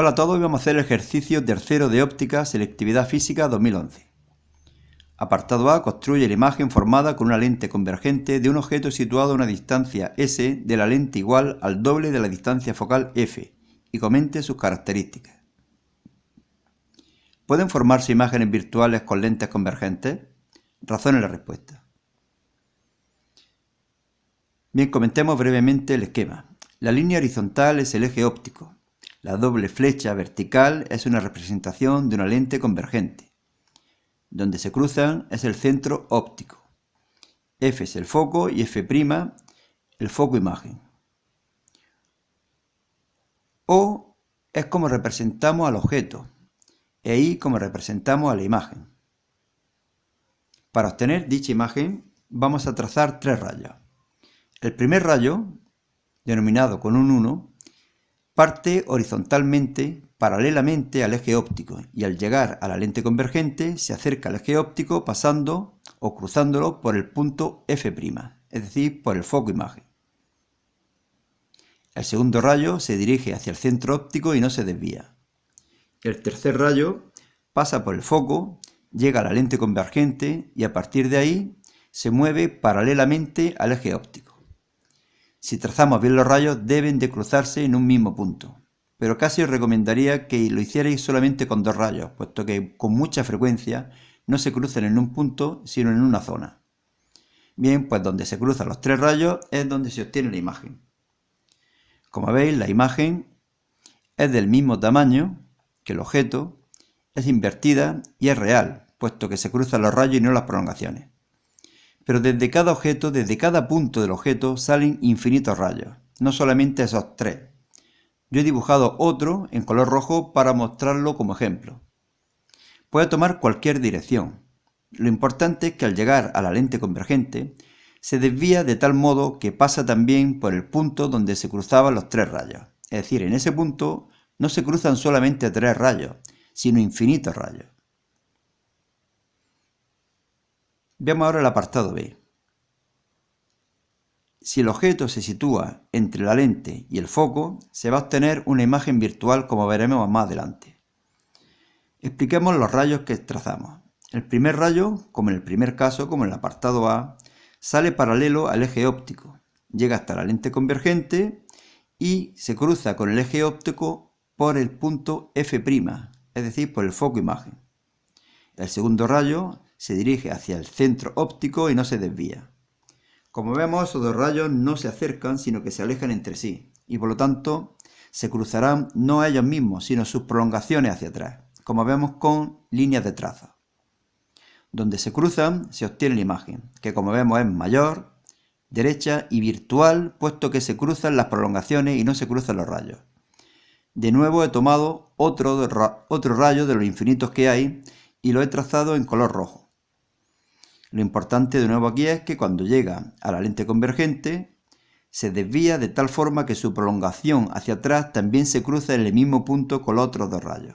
Hola a todos, hoy vamos a hacer el ejercicio tercero de óptica, selectividad física 2011. Apartado A, construye la imagen formada con una lente convergente de un objeto situado a una distancia S de la lente igual al doble de la distancia focal F y comente sus características. ¿Pueden formarse imágenes virtuales con lentes convergentes? Razone la respuesta. Bien, comentemos brevemente el esquema. La línea horizontal es el eje óptico. La doble flecha vertical es una representación de una lente convergente. Donde se cruzan es el centro óptico. F es el foco y F' el foco imagen. O es como representamos al objeto e I como representamos a la imagen. Para obtener dicha imagen vamos a trazar tres rayos. El primer rayo, denominado con un 1, parte horizontalmente, paralelamente al eje óptico y al llegar a la lente convergente se acerca al eje óptico pasando o cruzándolo por el punto F', es decir, por el foco imagen. El segundo rayo se dirige hacia el centro óptico y no se desvía. El tercer rayo pasa por el foco, llega a la lente convergente y a partir de ahí se mueve paralelamente al eje óptico. Si trazamos bien los rayos deben de cruzarse en un mismo punto, pero casi os recomendaría que lo hicierais solamente con dos rayos, puesto que con mucha frecuencia no se cruzan en un punto sino en una zona. Bien, pues donde se cruzan los tres rayos es donde se obtiene la imagen. Como veis, la imagen es del mismo tamaño que el objeto, es invertida y es real, puesto que se cruzan los rayos y no las prolongaciones. Pero desde cada objeto, desde cada punto del objeto, salen infinitos rayos, no solamente esos tres. Yo he dibujado otro en color rojo para mostrarlo como ejemplo. Puede tomar cualquier dirección. Lo importante es que al llegar a la lente convergente, se desvía de tal modo que pasa también por el punto donde se cruzaban los tres rayos. Es decir, en ese punto no se cruzan solamente tres rayos, sino infinitos rayos. Veamos ahora el apartado B. Si el objeto se sitúa entre la lente y el foco, se va a obtener una imagen virtual como veremos más adelante. Expliquemos los rayos que trazamos. El primer rayo, como en el primer caso, como en el apartado A, sale paralelo al eje óptico, llega hasta la lente convergente y se cruza con el eje óptico por el punto F', es decir, por el foco imagen. El segundo rayo se dirige hacia el centro óptico y no se desvía. Como vemos, esos dos rayos no se acercan, sino que se alejan entre sí, y por lo tanto se cruzarán no ellos mismos, sino sus prolongaciones hacia atrás, como vemos con líneas de trazo. Donde se cruzan se obtiene la imagen, que como vemos es mayor, derecha y virtual, puesto que se cruzan las prolongaciones y no se cruzan los rayos. De nuevo he tomado otro rayo de los infinitos que hay y lo he trazado en color rojo. Lo importante de nuevo aquí es que cuando llega a la lente convergente se desvía de tal forma que su prolongación hacia atrás también se cruza en el mismo punto con los otros dos rayos.